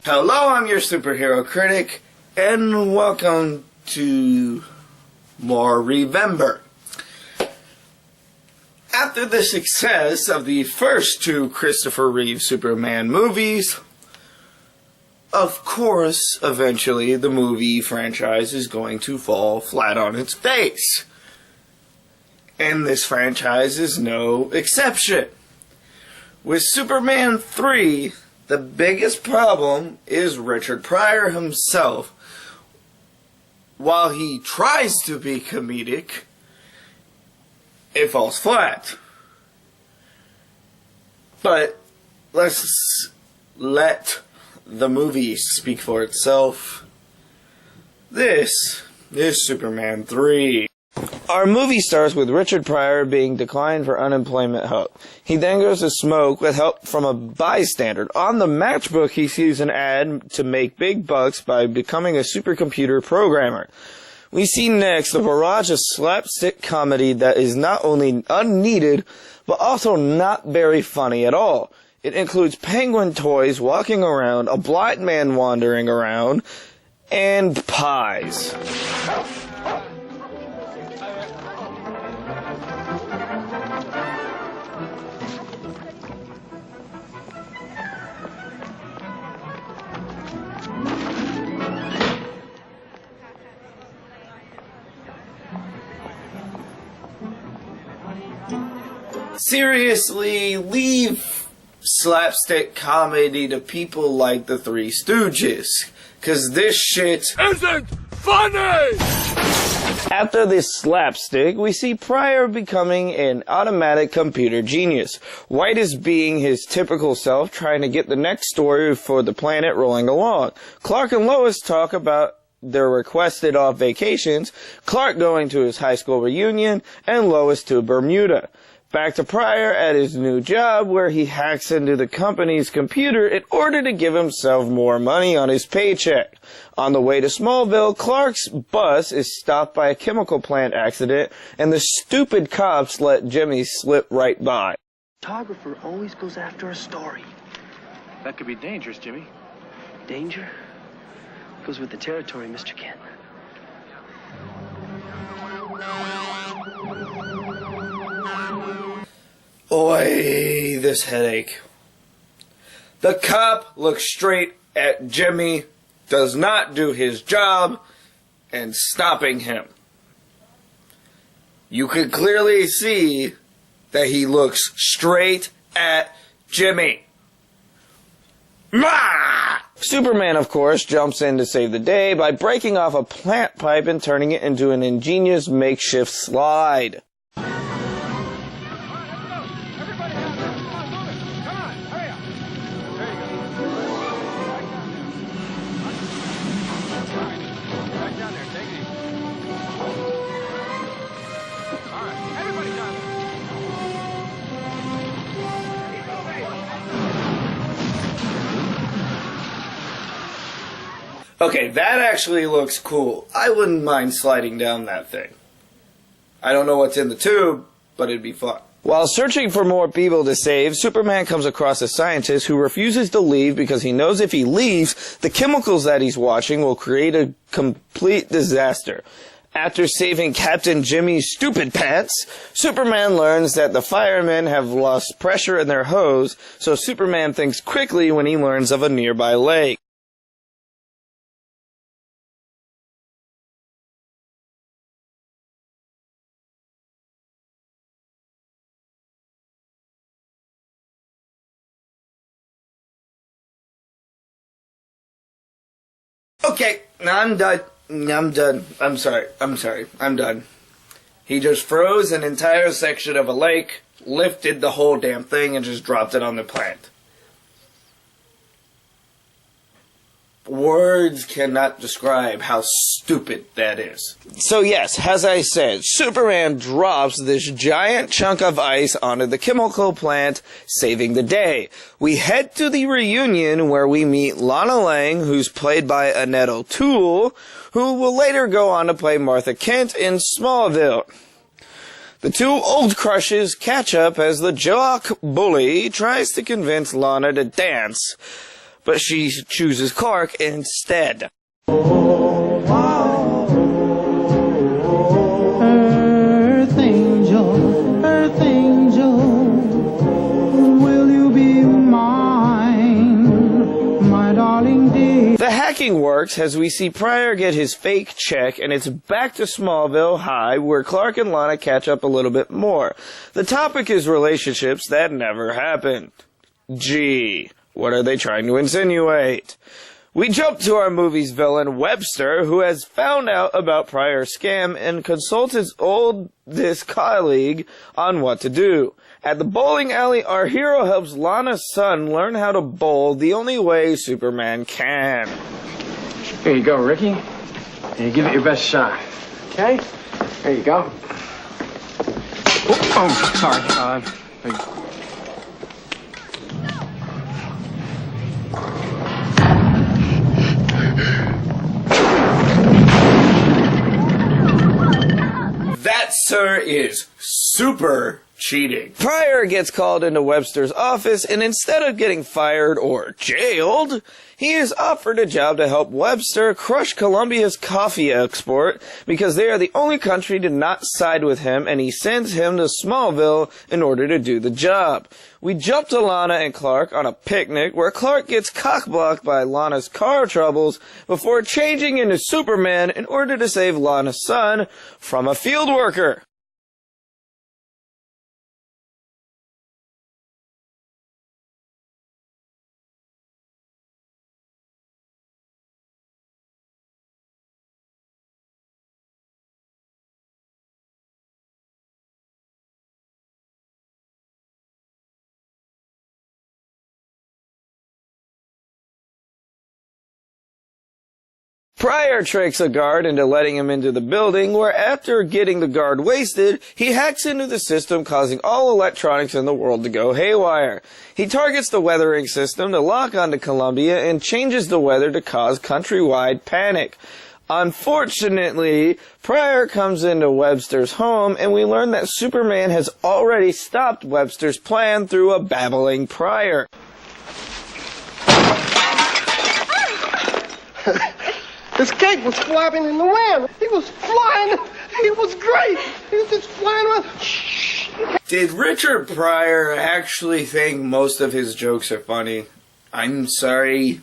Hello, I'm your Superhero Critic, and welcome to more Remember. After the success of the first two Christopher Reeve Superman movies, of course, eventually the movie franchise is going to fall flat on its face. And this franchise is no exception. With Superman 3, the biggest problem is Richard Pryor himself. While he tries to be comedic, it falls flat. But let's let the movie speak for itself. This is Superman 3. Our movie starts with Richard Pryor being declined for unemployment help. He then goes to smoke with help from a bystander. On the matchbook, he sees an ad to make big bucks by becoming a supercomputer programmer. We see next a barrage of slapstick comedy that is not only unneeded, but also not very funny at all. It includes penguin toys walking around, a blind man wandering around, and pies. Seriously, leave slapstick comedy to people like the Three Stooges, 'cause this shit isn't funny! After this slapstick, we see Pryor becoming an automatic computer genius. White is being his typical self, trying to get the next story for the planet rolling along. Clark and Lois talk about their requested off vacations, Clark going to his high school reunion, and Lois to Bermuda. Back to Pryor at his new job, where he hacks into the company's computer in order to give himself more money on his paycheck. On the way to Smallville, Clark's bus is stopped by a chemical plant accident, and the stupid cops let Jimmy slip right by. Photographer always goes after a story. That could be dangerous, Jimmy. Danger goes with the territory, Mr. Kent. Oy, this headache. The cop looks straight at Jimmy, does not do his job, and stopping him. You can clearly see that he looks straight at Jimmy. Mah! Superman, of course, jumps in to save the day by breaking off a plant pipe and turning it into an ingenious makeshift slide. Okay, that actually looks cool. I wouldn't mind sliding down that thing. I don't know what's in the tube, but it'd be fun. While searching for more people to save, Superman comes across a scientist who refuses to leave because he knows if he leaves, the chemicals that he's watching will create a complete disaster. After saving Captain Jimmy's stupid pants, Superman learns that the firemen have lost pressure in their hose, so Superman thinks quickly when he learns of a nearby lake. Okay, now I'm done. I'm sorry. I'm done. He just froze an entire section of a lake, lifted the whole damn thing, and just dropped it on the plant. Words cannot describe how stupid that is. So yes, as I said, Superman drops this giant chunk of ice onto the chemical plant, saving the day. We head to the reunion where we meet Lana Lang, who's played by Annette O'Toole, who will later go on to play Martha Kent in Smallville. The two old crushes catch up as the jock bully tries to convince Lana to dance. but she chooses Clark instead. Earth angel, will you be mine, my darling dear? The hacking works as we see Pryor get his fake check, and it's back to Smallville High, where Clark and Lana catch up a little bit more. The topic is relationships that never happened. Gee, what are they trying to insinuate? We jump to our movie's villain, Webster, who has found out about Pryor's scam and consults his oldest colleague on what to do. At the bowling alley, our hero helps Lana's son learn how to bowl the only way Superman can. Here you go, Ricky. And you give it your best shot. Okay? There you go. Oh, sorry. That, sir, is super cheating. Pryor gets called into Webster's office, and instead of getting fired or jailed, he is offered a job to help Webster crush Colombia's coffee export because they are the only country to not side with him, and he sends him to Smallville in order to do the job. We jump to Lana and Clark on a picnic where Clark gets cockblocked by Lana's car troubles before changing into Superman in order to save Lana's son from a field worker. Pryor tricks a guard into letting him into the building, where after getting the guard wasted, he hacks into the system, causing all electronics in the world to go haywire. He targets the weathering system to lock onto Columbia and changes the weather to cause countrywide panic. Unfortunately, Pryor comes into Webster's home, and we learn that Superman has already stopped Webster's plan through a babbling Pryor. This cake was flapping in the wind. He was flying. He was great. He was just flying around. Shh. Did Richard Pryor actually think most of his jokes are funny? I'm sorry.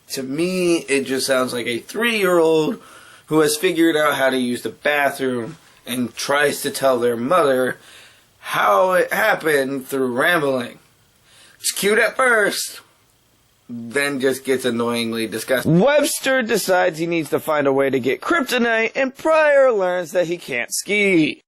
To me, it just sounds like a 3-year-old who has figured out how to use the bathroom and tries to tell their mother how it happened through rambling. It's cute at first, then just gets annoyingly disgusting. Webster decides he needs to find a way to get kryptonite, and Pryor learns that he can't ski.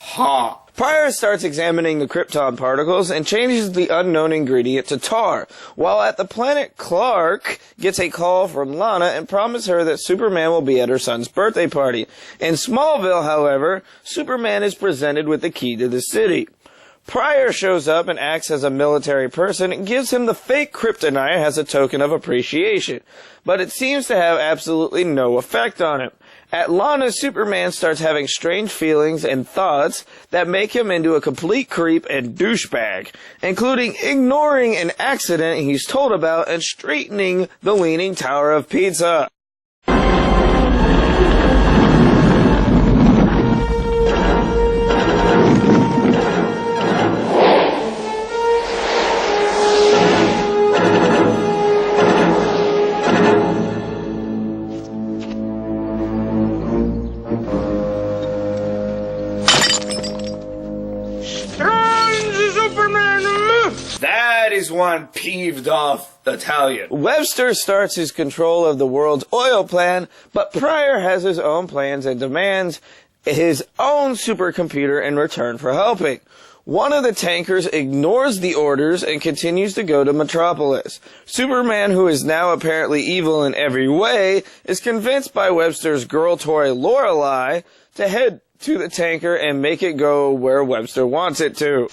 Ha! Pryor starts examining the krypton particles and changes the unknown ingredient to tar. While at the planet, Clark gets a call from Lana and promises her that Superman will be at her son's birthday party. In Smallville, however, Superman is presented with the key to the city. Pryor shows up and acts as a military person and gives him the fake kryptonite as a token of appreciation, but it seems to have absolutely no effect on him. At Lana, Superman starts having strange feelings and thoughts that make him into a complete creep and douchebag, including ignoring an accident he's told about and straightening the Leaning Tower of Pizza. That is one peeved off Italian. Webster starts his control of the world's oil plan, but Pryor has his own plans and demands his own supercomputer in return for helping. One of the tankers ignores the orders and continues to go to Metropolis. Superman, who is now apparently evil in every way, is convinced by Webster's girl toy Lorelei to head to the tanker and make it go where Webster wants it to.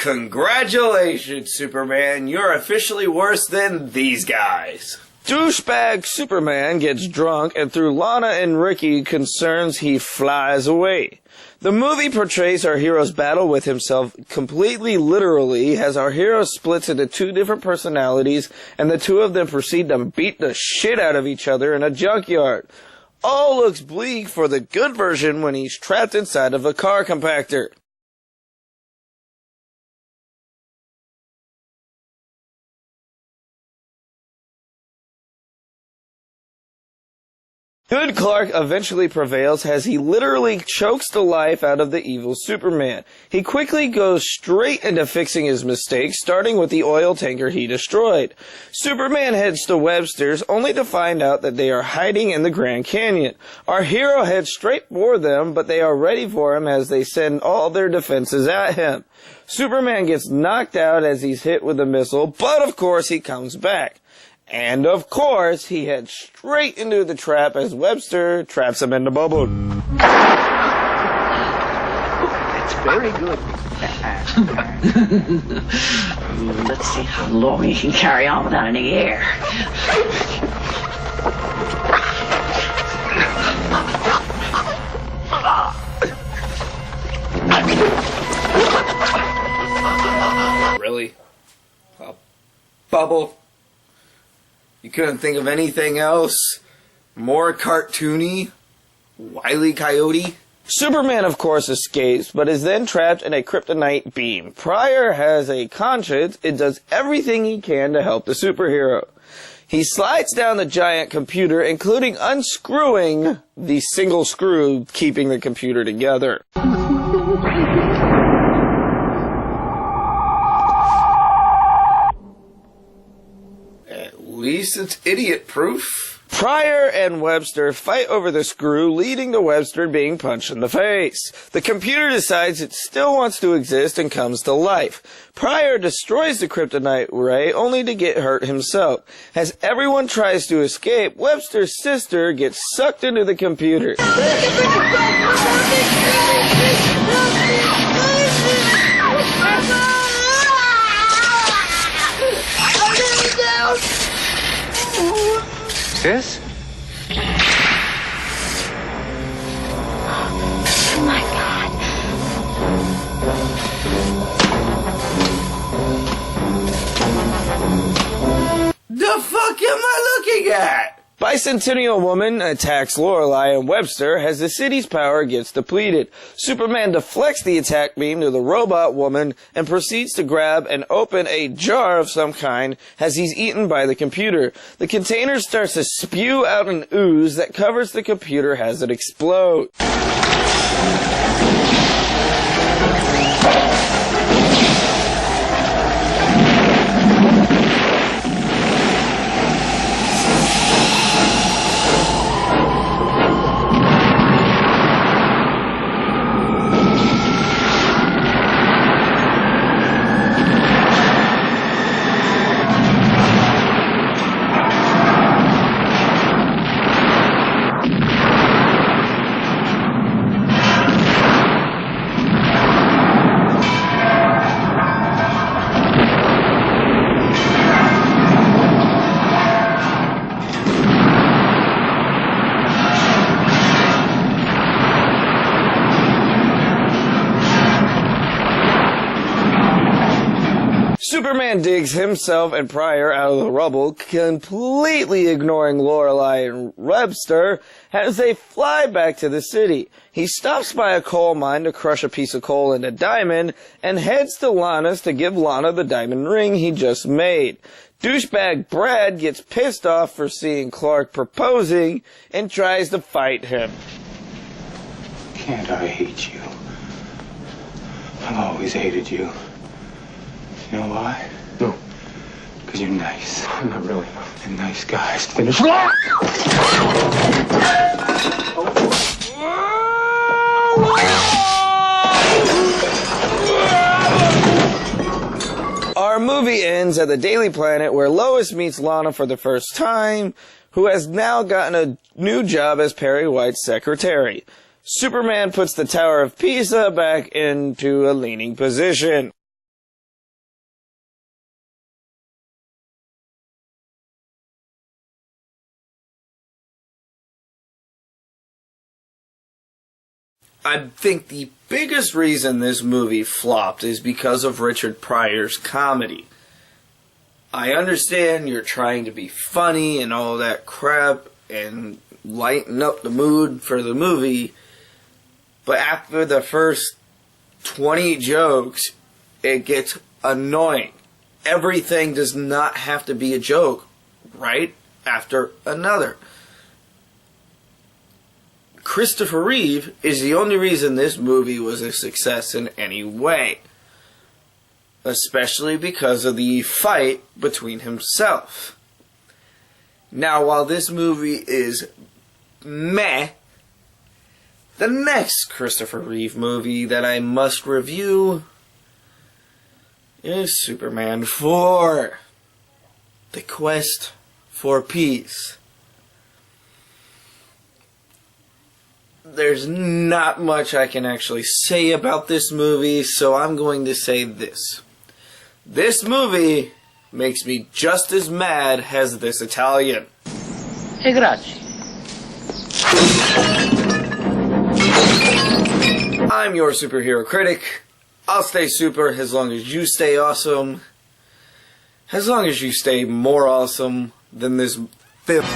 Congratulations, Superman. You're officially worse than these guys. Douchebag Superman gets drunk, and through Lana and Ricky concerns, he flies away. The movie portrays our hero's battle with himself completely literally, as our hero splits into two different personalities, and the two of them proceed to beat the shit out of each other in a junkyard. All looks bleak for the good version when he's trapped inside of a car compactor. Good Clark eventually prevails as he literally chokes the life out of the evil Superman. He quickly goes straight into fixing his mistakes, starting with the oil tanker he destroyed. Superman heads to Webster's, only to find out that they are hiding in the Grand Canyon. Our hero heads straight for them, but they are ready for him as they send all their defenses at him. Superman gets knocked out as he's hit with a missile, but of course he comes back. And of course, he heads straight into the trap as Webster traps him in the bubble. That's very good. Let's see how long you can carry on without any air. Really? A bubble? You couldn't think of anything else more cartoony? Wile E. Coyote? Superman, of course, escapes, but is then trapped in a kryptonite beam. Pryor has a conscience and does everything he can to help the superhero. He slides down the giant computer, including unscrewing the single screw keeping the computer together. At least it's idiot-proof. Pryor and Webster fight over the screw, leading to Webster being punched in the face. The computer decides it still wants to exist and comes to life. Pryor destroys the kryptonite ray, only to get hurt himself. As everyone tries to escape, Webster's sister gets sucked into the computer. Sis? Oh my God. The fuck am I looking at? Bicentennial Woman attacks Lorelei, and Webster, as the city's power gets depleted. Superman deflects the attack beam to the robot woman and proceeds to grab and open a jar of some kind as he's eaten by the computer. The container starts to spew out an ooze that covers the computer as it explodes. Superman digs himself and Pryor out of the rubble, completely ignoring Lorelei and Webster as they fly back to the city. He stops by a coal mine to crush a piece of coal into diamond and heads to Lana's to give Lana the diamond ring he just made. Douchebag Brad gets pissed off for seeing Clark proposing and tries to fight him. can't I hate you? I've always hated you. You know why? No. Because you're nice. I'm not really. And nice guys finish. Our movie ends at the Daily Planet where Lois meets Lana for the first time, who has now gotten a new job as Perry White's secretary. Superman puts the Tower of Pisa back into a leaning position. I think the biggest reason this movie flopped is because of Richard Pryor's comedy. I understand you're trying to be funny and all that crap and lighten up the mood for the movie, but after the first 20 jokes, it gets annoying. Everything does not have to be a joke right after another. Christopher Reeve is the only reason this movie was a success in any way. Especially because of the fight between himself. Now, while this movie is meh, the next Christopher Reeve movie that I must review is Superman 4: The Quest for Peace. There's not much I can actually say about this movie, so I'm going to say this. This movie makes me just as mad as this Italian. E grazie. I'm your superhero critic. I'll stay super as long as you stay awesome. As long as you stay more awesome than this film.